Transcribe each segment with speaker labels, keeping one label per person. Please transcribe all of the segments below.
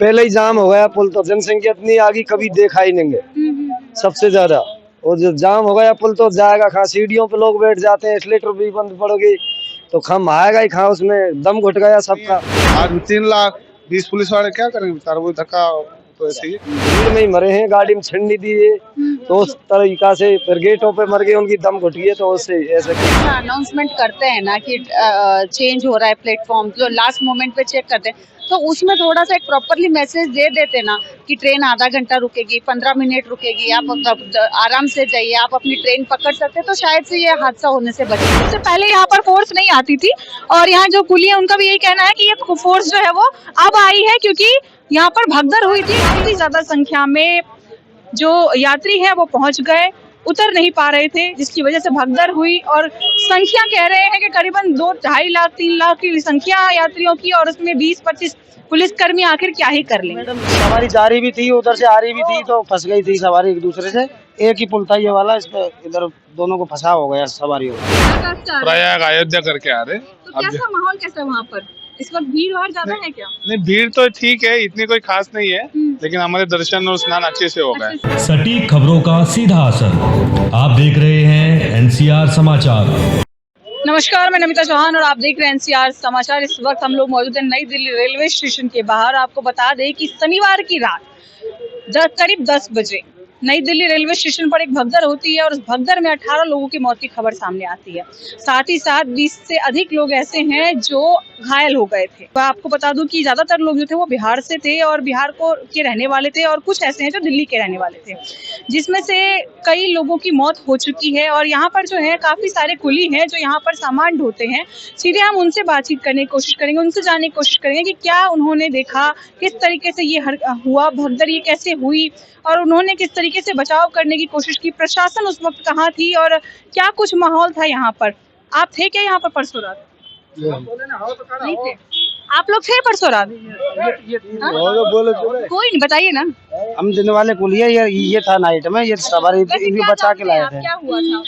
Speaker 1: पहले ही जाम हो गया पुल, तो जनसंख्या इतनी आ गई कभी देखा ही नहीं है सबसे ज्यादा। और जो जाम हो गया पुल तो जाएगा कहाँ, सीढ़ियों पे लोग बैठ जाते हैं, एस्केलेटर भी बंद पड़ गई तो खम आएगा ही कहाँ, उसमें दम घुट गया सबका।
Speaker 2: आज 3 लाख 20 पुलिस वाले क्या करेंगे बेचारा, वो धक्का तो ऐसे ही
Speaker 1: भीड़ में ही मरे हैं, गाड़ी में छन्नी दी है तो उस तरीका से फिर गेटों पे मर गए, उनकी दम घुट गई है तो उससे ऐसे
Speaker 3: अनाउंसमेंट करते हैं ना कि चेंज हो रहा है प्लेटफॉर्म, जो लास्ट मोमेंट पे चेक करते हैं, तो उसमें थोड़ा सा एक प्रॉपरली मैसेज दे देते ना कि ट्रेन आधा घंटा रुकेगी, 15 मिनट रुकेगी, आप आराम से जाइए, आप अपनी ट्रेन पकड़ सकते हैं, तो शायद से ये हादसा होने से बचे। इससे पहले यहाँ पर फोर्स नहीं आती थी और यहाँ जो कुली है उनका भी यही कहना है कि ये फोर्स जो है वो अब आई है, क्योंकि यहाँ पर भगदड़ हुई थी। काफी ज्यादा संख्या में जो यात्री है वो पहुंच गए, उतर नहीं पा रहे थे, जिसकी वजह से भगदड़ हुई। और संख्या कह रहे हैं कि करीबन 2-2.5 लाख 3 लाख की संख्या यात्रियों की, और उसमें 20-25 पुलिसकर्मी आखिर क्या ही कर लेंगे।
Speaker 1: मैडम सवारी जा रही भी थी, उधर से आ रही भी थी तो फंस गई थी सवारी एक दूसरे से। एक ही पुल था ये वाला, इस पे इधर दोनों को फंसा हो गया सवारियों को।
Speaker 2: प्रयाग अयोध्या करके आ रहे।
Speaker 3: तो कैसा माहौल कैसा वहाँ पर इस वक्त, भीड़ भाड़ ज्यादा है क्या?
Speaker 2: नहीं, भीड़ तो ठीक है, इतनी कोई खास नहीं है, लेकिन हमारे दर्शन और स्नान अच्छे से हो गए।
Speaker 4: सटीक खबरों का सीधा असर। आप देख रहे हैं एनसीआर समाचार।
Speaker 3: नमस्कार, मैं नमिता चौहान और आप देख रहे हैं एनसीआर समाचार। इस वक्त हम लोग मौजूद हैं नई दिल्ली रेलवे स्टेशन के बाहर। आपको बता दें कि शनिवार की रात करीब 10 बजे नई दिल्ली रेलवे स्टेशन पर एक भगदड़ होती है और उस भगदड़ में 18 लोगों की मौत की खबर सामने आती है। साथ ही साथ 20 से अधिक लोग ऐसे हैं जो घायल हो गए थे। आपको बता दूं कि ज्यादातर लोग जो थे वो बिहार से थे और बिहार के रहने वाले थे, और कुछ ऐसे हैं जो दिल्ली के रहने वाले थे, जिसमें से कई लोगों की मौत हो चुकी है। और यहाँ पर जो है काफी सारे कुली हैं जो यहाँ पर सामान ढोते हैं। सीधे हम उनसे बातचीत करने की कोशिश करेंगे, उनसे जानने की कोशिश करेंगे कि क्या उन्होंने देखा, किस तरीके से ये हुआ, भगदड़ ये कैसे हुई और उन्होंने किस तरीके से बचाव करने की कोशिश की, प्रशासन उस वक्त कहाँ थी और क्या कुछ माहौल था यहाँ पर। आप थे क्या यहाँ पर परसों रात? नहीं थे। आप लोग थे परसों रात? कोई नहीं, बताइए ना।
Speaker 1: हम दिन वाले कुलिया, ये था नाइट में, ये सवारी बचा के लाए थे।
Speaker 3: क्या हुआ था?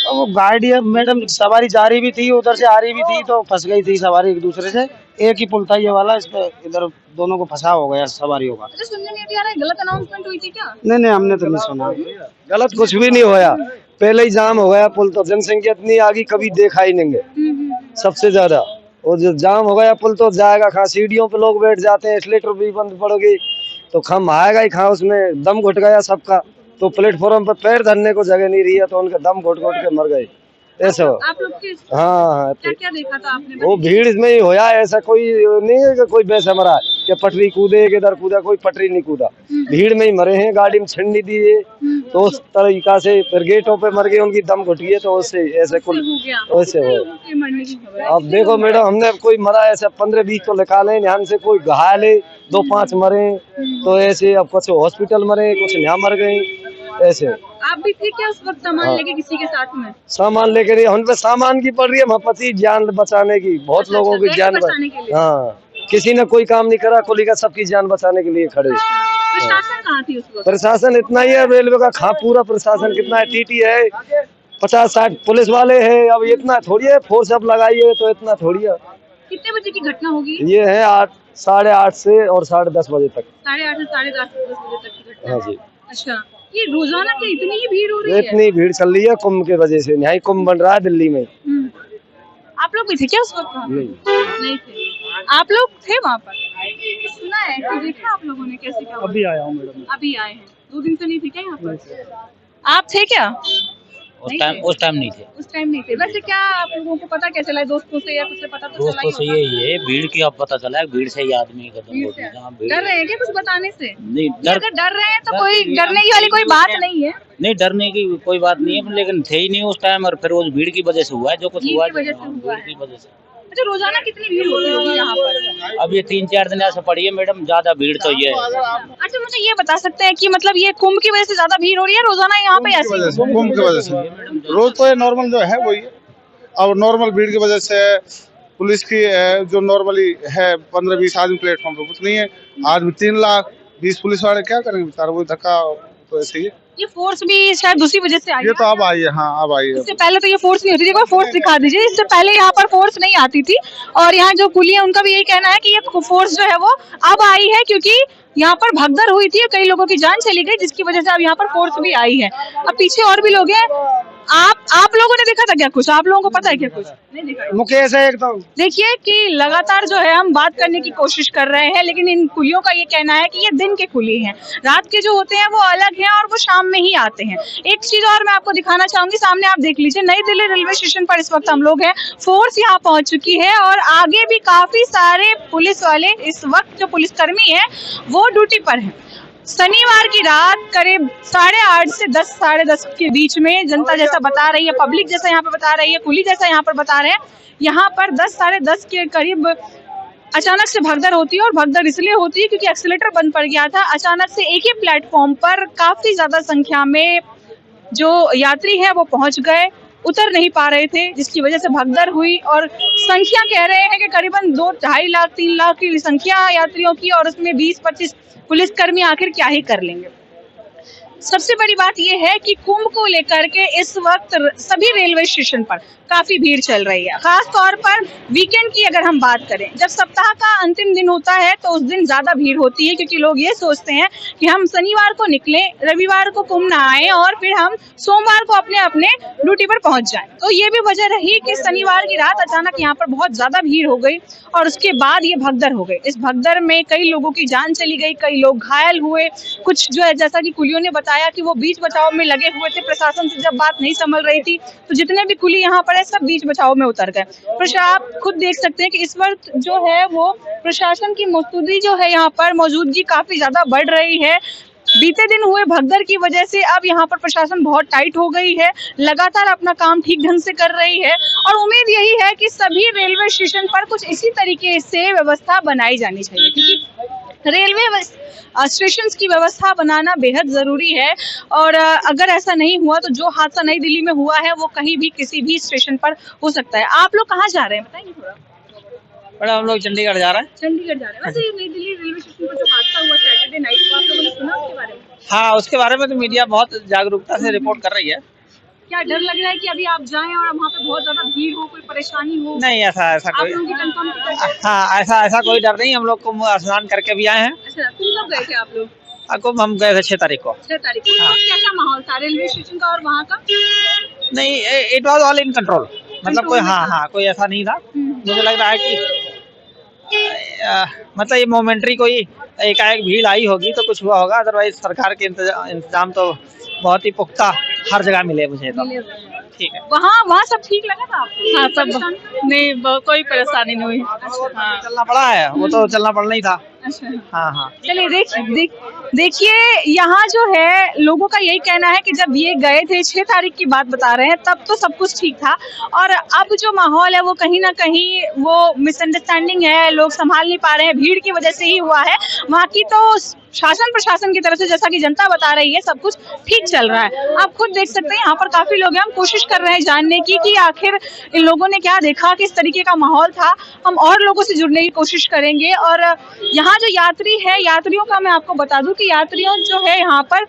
Speaker 1: वो गाड़ी मैडम सवारी जा रही भी थी, उधर से आ रही भी थी तो फंस गई थी सवारी एक दूसरे से। एक ही पुल था ये वाला, इस पे इधर दोनों को फंसा हो गया सवारियों का।
Speaker 3: अच्छा, सुनने में आ रहा है गलत अनाउंसमेंट हुई थी क्या?
Speaker 1: नहीं, हमने तो नहीं सुना, गलत कुछ भी नहीं होया। पहले ही जाम हो गया पुल, तो जनसंख्या इतनी आ गई कभी देखा ही नहीं है सबसे ज्यादा। और जो जाम हो गया पुल तो जाएगा कहाँ, सीढ़ियों पे लोग बैठ जाते हैं, एस्केलेटर भी बंद पड़ गई तो खम आएगा ही कहाँ, उसमें दम घुट गया सबका। तो प्लेटफॉर्म पर पैर धरने को जगह नहीं रही है तो उनके दम घुट के मर गए ऐसे।
Speaker 3: आप लोग के
Speaker 1: हाँ,
Speaker 3: क्या देखा था आपने?
Speaker 1: वो भीड़ में ही होया, ऐसा कोई नहीं है कि कोई बेस मरा है कि पटरी कूदे किधर कूदा, कोई पटरी नहीं कूदा, भीड़ में ही मरे हैं, गाड़ी में छन्नी दी है तो उस तरीका से फिर गेटों पे मर गए, उनकी दम घुट गई है तो उससे ऐसे कुल वैसे हो। अब देखो मैडम, हमने कोई मरा ऐसे 15-20 तो निकाले, ध्यान से कोई घायल है, 2-5 मरे तो ऐसे। अब कुछ हॉस्पिटल मरे, कुछ यहाँ मर गए ऐसे।
Speaker 3: आप भी थे क्या उस वक्त सामान लेके किसी के साथ में?
Speaker 1: सामान लेके नहीं, हम पे सामान की पड़ रही है महपति, जान बचाने की, बहुत लोगों की जान
Speaker 3: बचाने के लिए।
Speaker 1: हाँ, किसी ने कोई काम नहीं करा, कुली का सबकी जान बचाने के लिए खड़े।
Speaker 3: प्रशासन कहाँ थी उस वक्त?
Speaker 1: प्रशासन इतना ही है रेलवे का, खा पूरा प्रशासन कितना है, टीटी है, 50-60 पुलिस वाले हैं। अब इतना थोड़ी है, फोर्स अब लगाई है तो इतना थोड़ी है।
Speaker 3: कितने बजे की घटना होगी?
Speaker 1: ये है 8-8:30 से और 10:30 बजे तक।
Speaker 3: 8:30 से 10:30 बजे तक की घटना।
Speaker 1: हाँ जी।
Speaker 3: अच्छा, ये रोजाना की इतनी ही भीड़ हो रही है?
Speaker 1: इतनी भीड़ चल रही है कुंभ के वजह से, यहाँ कुंभ बन रहा है दिल्ली में।
Speaker 3: आप लोग भी थे क्या उस वक्त? नहीं थे। आप लोग थे वहाँ पर? सुना है कि देखा आप लोगों ने कैसे क्या?
Speaker 1: अभी आया हूँ मैडम।
Speaker 3: अभी आए हैं, 2 दिन से नहीं थे क्या यहाँ पर? आप थे क्या?
Speaker 5: उस टाइम नहीं थे।
Speaker 3: उस टाइम नहीं थे। वैसे क्या आप लोगों को पता क्या चला है, दोस्तों से या कुछ से पता तो चला?
Speaker 5: दोस्तों से यही है, भीड़ की अब पता चला है, भीड़ से ही आदमी
Speaker 3: डर रहे हैं क्या कुछ बताने से?
Speaker 5: नहीं,
Speaker 3: अगर डर रहे हैं तो कोई डरने की वाली कोई बात नहीं है।
Speaker 5: नहीं, डरने की कोई बात नहीं है, लेकिन थे ही नहीं उस टाइम, और फिर वो भीड़ की वजह से हुआ है जो कुछ हुआ है।
Speaker 3: भीड़ की
Speaker 5: वजह से।
Speaker 3: अच्छा, रोजाना कितनी भीड़ होती होगी यहाँ पर?
Speaker 5: अब ये 3-4 दिन ऐसा पड़ी है मैडम, ज्यादा भीड़ तो ये है।
Speaker 3: अच्छा, मुझे ये बता सकते हैं कि मतलब ये कुंभ की वजह से ज्यादा भीड़ हो रही है रोजाना यहाँ पे? ऐसे
Speaker 2: कुंभ की वजह से रोज तो नॉर्मल जो है वही है। अब नॉर्मल भीड़ की वजह से पुलिस की जो नॉर्मली है 15-20 आदमी प्लेटफॉर्म पे उतनी है। आज भी 3 लाख 20 पुलिस वाले क्या करेंगे बेचारा, वो धक्का तो ऐसे ही है।
Speaker 3: ये फोर्स भी शायद दूसरी वजह से आई
Speaker 2: ये
Speaker 3: है।
Speaker 2: तो अब आई है, हाँ अब आई है।
Speaker 3: इससे पहले तो ये फोर्स नहीं होती थी, कोई फोर्स दिखा दीजिए। इससे पहले यहाँ पर फोर्स नहीं आती थी, और यहाँ जो कुली है उनका भी यही कहना है कि ये फोर्स जो है वो अब आई है, क्योंकि यहाँ पर भगदड़ हुई थी, कई लोगों की जान चली गई, जिसकी वजह से अब यहाँ पर फोर्स भी आई है। अब पीछे और भी लोग हैं। आप लोगों ने देखा था क्या कुछ? आप लोगों को पता है क्या कुछ? नहीं देखा।
Speaker 1: मुकेश है एकदम।
Speaker 3: देखिए कि लगातार जो है हम बात करने की कोशिश कर रहे हैं, लेकिन इन कुलियों का ये कहना है कि ये दिन के कुली हैं, रात के जो होते हैं वो अलग हैं और वो शाम में ही आते हैं। एक चीज और मैं आपको दिखाना चाहूंगी, सामने आप देख लीजिए, नई दिल्ली रेलवे स्टेशन पर इस वक्त हम लोग हैं। फोर्स यहाँ पहुंच चुकी है और आगे भी काफी सारे पुलिस वाले इस वक्त जो पुलिसकर्मी हैं वो ड्यूटी पर हैं। शनिवार की रात करीब 8:30 से 10, 10:30 के बीच में जनता जैसा बता रही है, पब्लिक जैसा यहाँ पर बता रही है, कुली जैसा यहाँ पर बता रहे हैं, यहाँ पर 10, 10:30 के करीब अचानक से भगदड़ होती है। और भगदड़ इसलिए होती है क्योंकि एक्सीलेटर बंद पड़ गया था। अचानक से एक ही प्लेटफॉर्म पर काफी ज्यादा संख्या में जो यात्री है वो पहुंच गए, उतर नहीं पा रहे थे, जिसकी वजह से भगदड़ हुई। और संख्या कह रहे हैं कि करीबन 2, 2.5 लाख 3 लाख की संख्या यात्रियों की, और उसमें 20-25 पुलिसकर्मी आखिर क्या ही कर लेंगे। सबसे बड़ी बात यह है कि कुंभ को लेकर के इस वक्त सभी रेलवे स्टेशन पर काफी भीड़ चल रही है। खास तौर पर वीकेंड की अगर हम बात करें, जब सप्ताह का अंतिम दिन होता है तो उस दिन ज्यादा भीड़ होती है, क्योंकि लोग ये सोचते हैं कि हम शनिवार को निकलें, रविवार को कुंभ नहाएं और फिर हम सोमवार को अपने अपने ड्यूटी पर पहुंच जाएं। तो ये भी वजह रही कि शनिवार की रात अचानक यहाँ पर बहुत ज्यादा भीड़ हो गई और उसके बाद ये भगदड़ हो गई। इस भगदड़ में कई लोगों की जान चली गई, कई लोग घायल हुए। कुछ जो है, जैसा कि कुलियों ने बताया कि वो बीच बचाव में लगे हुए थे, प्रशासन से जब बात नहीं संभल रही थी तो जितने भी कुली यहाँ पर है सब बीच बचाव में उतर गए। आप खुद देख सकते हैं कि इस वक्त जो है वो प्रशासन की मौजूदगी जो है यहाँ पर मौजूदगी काफी ज्यादा बढ़ रही है। बीते दिन हुए भगदड़ की वजह से अब यहाँ पर प्रशासन बहुत टाइट हो गई है, लगातार अपना काम ठीक ढंग से कर रही है और उम्मीद यही है कि सभी रेलवे स्टेशन पर कुछ इसी तरीके से व्यवस्था बनाई जानी चाहिए, क्योंकि रेलवे स्टेशन की व्यवस्था बनाना बेहद जरूरी है। और अगर ऐसा नहीं हुआ तो जो हादसा नई दिल्ली में हुआ है वो कहीं भी किसी भी स्टेशन पर हो सकता है। आप लोग कहाँ जा रहे हैं बताइए थोड़ा।
Speaker 5: मैडम हम लोग चंडीगढ़ जा रहे हैं।
Speaker 3: चंडीगढ़ जा रहे हैं। वैसे ये नई दिल्ली रेलवे स्टेशन पर जो हादसा हुआ सैटरडे नाइट को, आप लोगों ने सुना उसके बारे में?
Speaker 5: हाँ, उसके बारे में तो मीडिया बहुत जागरूकता से रिपोर्ट कर रही है।
Speaker 3: क्या डर लग रहा है कि अभी आप जाएं और वहाँ पे बहुत ज्यादा भीड़ हो, कोई परेशानी हो?
Speaker 5: नहीं, ऐसा
Speaker 3: आप
Speaker 5: कोई,
Speaker 3: लोगों की कंफर्म टिकट है?
Speaker 5: हाँ ऐसा कोई डर नहीं। हम लोग कुंभ स्नान करके भी आए हैं।
Speaker 3: अच्छा, तुम कब गए थे आप लोग?
Speaker 5: कुंभ हम गए थे 6 तारीख को।
Speaker 3: 6 तारीख को।
Speaker 5: हाँ।
Speaker 3: कैसा माहौल था रेलवे स्टेशन का और वहाँ का?
Speaker 5: नहीं, it was all in control. मतलब कोई कोई ऐसा नहीं था। मुझे लग रहा है कि मतलब ये मोमेंट्री कोई एकाएक भीड़ आई होगी तो कुछ हुआ होगा, अदरवाइज सरकार के इंतजाम तो बहुत ही पुख्ता हर जगह मिले मुझे तो। ठीक है।
Speaker 3: वहाँ सब ठीक लगा था आपको?
Speaker 6: हाँ, सब नहीं, कोई परेशानी नहीं हुई।
Speaker 5: हाँ, चलना पड़ा है, वो तो चलना पड़ना ही था।
Speaker 3: अच्छा,
Speaker 5: हाँ।
Speaker 3: चलिए देखिए यहाँ जो है लोगों का यही कहना है कि जब ये गए थे 6 तारीख की बात बता रहे हैं तब तो सब कुछ ठीक था, और अब जो माहौल है वो कहीं ना कहीं वो मिसअंडरस्टैंडिंग है, लोग संभाल नहीं पा रहे हैं, भीड़ की वजह से ही हुआ है। वहाँ की तो शासन प्रशासन की तरफ से जैसा कि जनता बता रही है सब कुछ ठीक चल रहा है। आप खुद देख सकते हैं यहाँ पर काफी लोग हैं। हम कोशिश कर रहे हैं जानने की कि आखिर इन लोगों ने क्या देखा, किस तरीके का माहौल था। हम और लोगों से जुड़ने की कोशिश करेंगे। और यहाँ जो यात्री है, यात्रियों का मैं आपको बता दूं कि यात्रियों जो है यहाँ पर,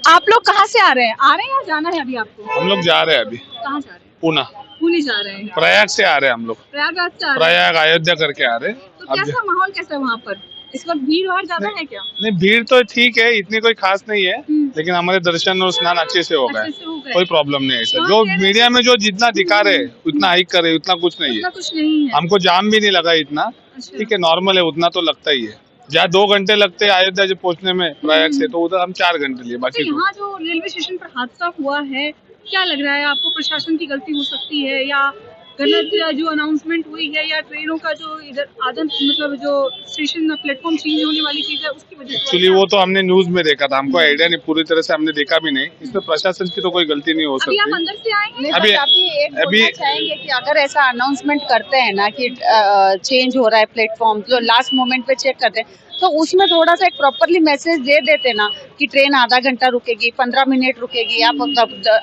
Speaker 3: आप लोग कहाँ से आ रहे हैं? आ रहे हैं या जाना है अभी आपको?
Speaker 2: हम लोग जा रहे हैं अभी।
Speaker 3: कहाँ जा रहे हैं?
Speaker 2: पूना।
Speaker 3: पुणे जा रहे हैं।
Speaker 2: प्रयाग से आ रहे हैं हम लोग।
Speaker 3: प्रयागराज से आ रहे हैं।
Speaker 2: प्रयाग अयोध्या करके आ रहे हैं।
Speaker 3: तो कैसा माहौल कैसा है वहाँ पर इस वक्त? भीड़ भाड़ ज्यादा है क्या?
Speaker 2: नहीं, भीड़ तो ठीक है, इतनी कोई खास नहीं है, लेकिन हमारे दर्शन और स्नान अच्छे से हो गए, कोई प्रॉब्लम नहीं है सर। जो मीडिया में जो जितना दिखा रहे उतना हाइक करे, उतना कुछ नहीं है।
Speaker 3: कुछ नहीं है।
Speaker 2: हमको जाम भी नहीं लगा इतना, ठीक है, नॉर्मल है, उतना तो लगता ही है। जहाँ 2 घंटे लगते हैं अयोध्या जब पहुँचने में प्रयाग से, तो उधर हम 4 घंटे लिए। बाकी
Speaker 3: यहाँ जो रेलवे स्टेशन पर हादसा हुआ है, क्या लग रहा है आपको? प्रशासन की गलती हो सकती है या गलत जो अनाउंसमेंट हुई है, या ट्रेनों का जो इधर आदम मतलब जो स्टेशन प्लेटफॉर्म चेंज होने वाली चीज है उसकी वजह से?
Speaker 2: एक्चुअली वो तो हमने न्यूज में देखा था, हमको आइडिया नहीं, पूरी तरह से हमने देखा भी नहीं। इसमें प्रशासन की तो कोई गलती नहीं हो सकती।
Speaker 3: अभी आप अंदर से आएंगे?
Speaker 2: अभी
Speaker 6: चाहेंगे कि अगर ऐसा अनाउंसमेंट करते हैं ना कि चेंज हो रहा है प्लेटफॉर्म, जो लास्ट मोमेंट पे चेक करते हैं, तो उसमें थोड़ा सा एक प्रॉपरली मैसेज दे देते ना कि ट्रेन आधा घंटा रुकेगी, 15 मिनट रुकेगी, आप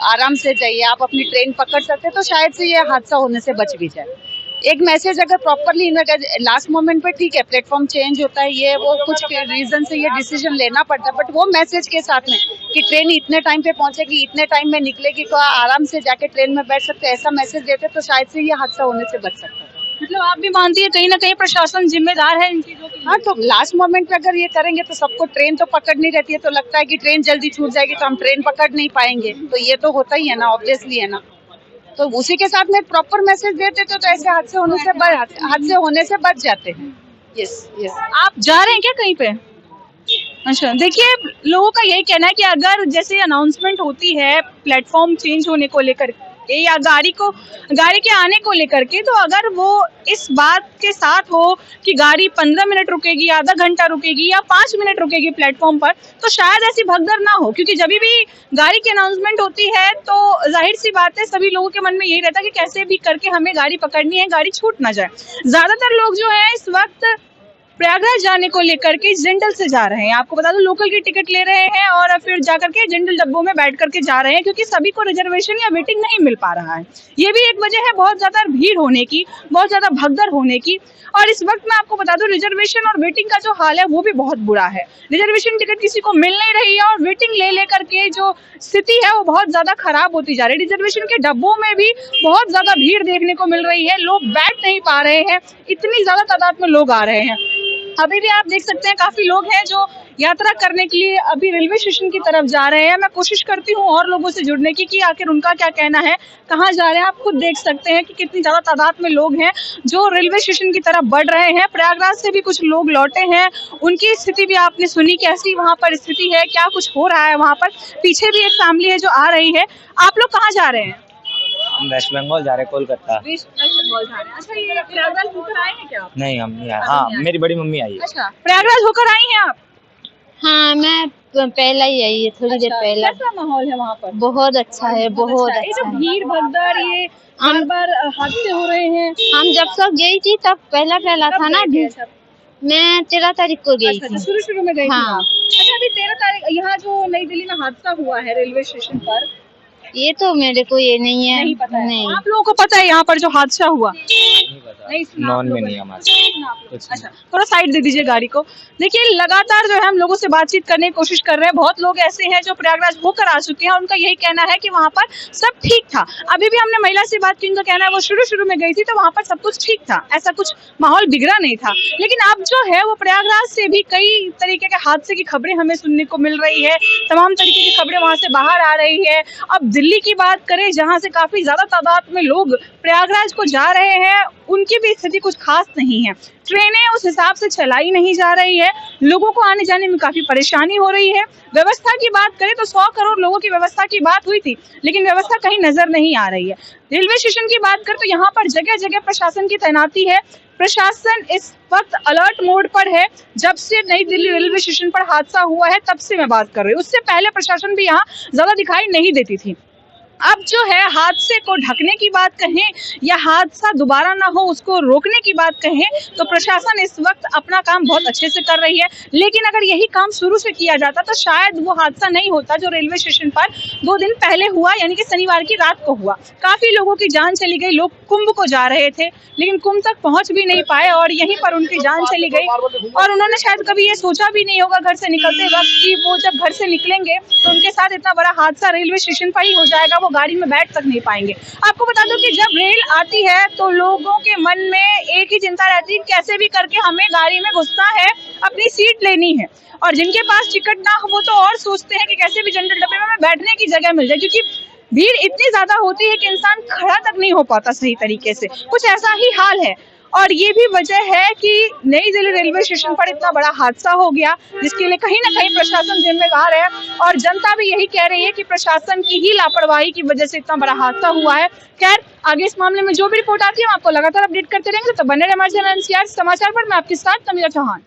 Speaker 6: आराम से जाइए, आप अपनी ट्रेन पकड़ सकते हैं, तो शायद से ये हादसा होने से बच भी जाए। एक मैसेज अगर प्रॉपरली लास्ट मोमेंट पे ठीक है प्लेटफॉर्म चेंज होता है, ये वो कुछ रीजन से ये डिसीजन लेना पड़ता है, बट वो मैसेज के साथ में कि ट्रेन इतने टाइम पे पहुंचेगी, इतने टाइम में निकलेगी, तो आराम से जाके ट्रेन में बैठ सकते, ऐसा मैसेज देते तो शायद से ये हादसा होने से बच सकता था।
Speaker 3: मतलब आप भी मानती है कहीं ना कहीं प्रशासन जिम्मेदार है इन चीजों के लिए?
Speaker 6: हाँ, तो लास्ट मोमेंट पे अगर ये करेंगे तो सबको ट्रेन तो पकड़नी रहती है, तो लगता है कि ट्रेन जल्दी छूट जाएगी तो हम ट्रेन पकड़ नहीं पाएंगे, तो ये तो होता ही है ना, ऑब्वियसली है ना। तो उसी के साथ में प्रॉपर मैसेज देते तो ऐसे हादसे होने से बच जाते हैं। Yes yes.
Speaker 3: आप जा रहे हैं क्या कहीं पे? अच्छा, देखिए लोगों का यही कहना है कि अगर जैसे अनाउंसमेंट होती है प्लेटफॉर्म चेंज होने को लेकर के या गाड़ी के आने को लेकर के, तो अगर वो इस बात के साथ हो कि गाड़ी 15 मिनट रुकेगी, आधा घंटा रुकेगी या 5 मिनट रुकेगी प्लेटफॉर्म पर, तो शायद ऐसी भगदड़ ना हो, क्योंकि जब भी गाड़ी की अनाउंसमेंट होती है तो जाहिर सी बात है सभी लोगों के मन में यही रहता है कि कैसे भी करके हमें गाड़ी पकड़नी है, गाड़ी छूट ना जाए। ज्यादातर लोग जो है इस वक्त प्रयागराज जाने को लेकर के जनरल से जा रहे हैं। आपको बता दूं लोकल की टिकट ले रहे हैं और फिर जाकर के जनरल डब्बों में बैठ करके जा रहे हैं, क्योंकि सभी को रिजर्वेशन या वेटिंग नहीं मिल पा रहा है। ये भी एक वजह है बहुत ज्यादा भीड़ होने की, बहुत ज्यादा भगदड़ होने की। और इस वक्त मैं आपको बता दूं रिजर्वेशन और वेटिंग का जो हाल है वो भी बहुत बुरा है। रिजर्वेशन टिकट किसी को मिल नहीं रही है और वेटिंग ले करके जो स्थिति है वो बहुत ज्यादा खराब होती जा रही है। रिजर्वेशन के डब्बों में भी बहुत ज्यादा भीड़ देखने को मिल रही है, लोग बैठ नहीं पा रहे हैं, इतनी ज्यादा तादाद में लोग आ रहे हैं। अभी भी आप देख सकते हैं काफी लोग हैं जो यात्रा करने के लिए अभी रेलवे स्टेशन की तरफ जा रहे हैं। मैं कोशिश करती हूँ और लोगों से जुड़ने की कि आखिर उनका क्या कहना है, कहाँ जा रहे हैं। आप खुद देख सकते हैं कि कितनी ज्यादा तादाद में लोग हैं जो रेलवे स्टेशन की तरफ बढ़ रहे हैं। प्रयागराज से भी कुछ लोग लौटे हैं, उनकी स्थिति भी आपने सुनी, कैसी वहाँ पर स्थिति है, क्या कुछ हो रहा है वहाँ पर। पीछे भी एक फैमिली है जो आ रही है। आप लोग कहाँ जा रहे हैं?
Speaker 5: हम वेस्ट बंगाल जा रहे हैं, कोलकाता।
Speaker 3: वेस्ट बंगाल जा रहे हैं। अच्छा, ये प्रयागराज होकर आए हैं क्या आप?
Speaker 5: नहीं, हम नहीं आए। हाँ, मेरी बड़ी मम्मी आई है।
Speaker 3: अच्छा, प्रयागराज होकर आई हैं आप?
Speaker 7: हाँ, मैं पहला ही आई है, थोड़ी देर पहला।
Speaker 3: कैसा माहौल है वहाँ पर?
Speaker 7: बहुत अच्छा है, बहुत
Speaker 3: ये जो
Speaker 7: अच्छा है।
Speaker 3: भीड़ भगदड़, ये बार हादसे हो रहे हैं।
Speaker 7: हम जब सब गई थी तब पहला था ना, मैं 13 तारीख को गई थी।
Speaker 3: शुरू में गई थी
Speaker 7: हाँ।
Speaker 3: आप? अच्छा, अभी 13 तारीख यहाँ जो नई दिल्ली में हादसा हुआ है रेलवे स्टेशन पर,
Speaker 7: ये तो मेरे को ये नहीं है,
Speaker 3: नहीं पता है।
Speaker 7: नहीं।
Speaker 3: आप लोगों को पता है यहाँ पर जो हादसा हुआ? नहीं सुना आप
Speaker 5: नॉन में
Speaker 3: लोगों
Speaker 5: नहीं
Speaker 3: ने?
Speaker 5: हमारे।
Speaker 3: नहीं सुना आप लोगों ने? अच्छा, थोड़ा साइड दे दीजिए गाड़ी को। देखिए लगातार जो है हम लोगों से बातचीत करने की कोशिश कर रहे हैं। बहुत लोग ऐसे हैं जो प्रयागराज होकर आ चुके हैं, उनका यही कहना है कि वहाँ पर सब ठीक था। अभी भी हमने महिला से बात की, उनका कहना है वो शुरू में गई थी तो वहाँ पर सब कुछ ठीक था, ऐसा कुछ माहौल बिगड़ा नहीं था। लेकिन अब जो है वो प्रयागराज से भी कई तरीके के हादसे की खबरें हमें सुनने को मिल रही है, तमाम तरीके की खबरें वहाँ से बाहर आ रही है। अब दिल्ली की बात करें जहाँ से काफी ज्यादा तादाद में लोग प्रयागराज को जा रहे हैं, उनकी भी स्थिति कुछ खास नहीं है। ट्रेनें उस हिसाब से चलाई नहीं जा रही है, लोगों को आने जाने में काफी परेशानी हो रही है। व्यवस्था की बात करें तो 100 करोड़ लोगों की व्यवस्था की बात हुई थी, लेकिन व्यवस्था कहीं नजर नहीं आ रही है। रेलवे स्टेशन की बात करें तो यहाँ पर जगह जगह प्रशासन की तैनाती है। प्रशासन इस वक्त अलर्ट मोड पर है। जब से नई दिल्ली रेलवे स्टेशन पर हादसा हुआ है तब से मैं बात कर रही हूँ, उससे पहले प्रशासन भी यहाँ ज्यादा दिखाई नहीं देती थी। अब जो है हादसे को ढकने की बात कहें या हादसा दोबारा ना हो उसको रोकने की बात कहें तो प्रशासन इस वक्त अपना काम बहुत अच्छे से कर रही है। लेकिन अगर यही काम शुरू से किया जाता तो शायद वो हादसा नहीं होता जो रेलवे स्टेशन पर 2 दिन पहले हुआ, यानी कि शनिवार की रात को हुआ। काफी लोगों की जान चली गई। लोग कुंभ को जा रहे थे लेकिन कुंभ तक पहुंच भी नहीं पाए और यहीं पर उनकी जान चली गई। और उन्होंने शायद कभी ये सोचा भी नहीं होगा घर से निकलते वक्त कि वो जब घर से निकलेंगे तो उनके साथ इतना बड़ा हादसा रेलवे स्टेशन पर ही हो जाएगा, वो गाड़ी में बैठ तक नहीं पाएंगे। आपको बता दूं कि जब रेल आती है तो लोगों के मन में एक ही चिंता रहती है, कैसे भी करके हमें गाड़ी में घुसना है, अपनी सीट लेनी है। और जिनके पास टिकट ना हो वो तो और सोचते हैं कि कैसे भी जनरल डब्बे में बैठने की जगह मिल जाए, क्योंकि भीड़ इतनी ज्यादा होती है कि इंसान खड़ा तक नहीं हो पाता सही तरीके से। कुछ ऐसा ही हाल है और ये भी वजह है कि नई दिल्ली रेलवे स्टेशन पर इतना बड़ा हादसा हो गया, जिसके लिए कहीं ना कहीं प्रशासन जिम्मेदार है। और जनता भी यही कह रही है कि प्रशासन की ही लापरवाही की वजह से इतना बड़ा हादसा हुआ है। खैर, आगे इस मामले में जो भी रिपोर्ट आती है हम आपको लगातार अपडेट करते रहेंगे। तो बने रहे हमारे चैनल एनसीआर समाचार पर। मैं आपके साथ तमीरा चौहान।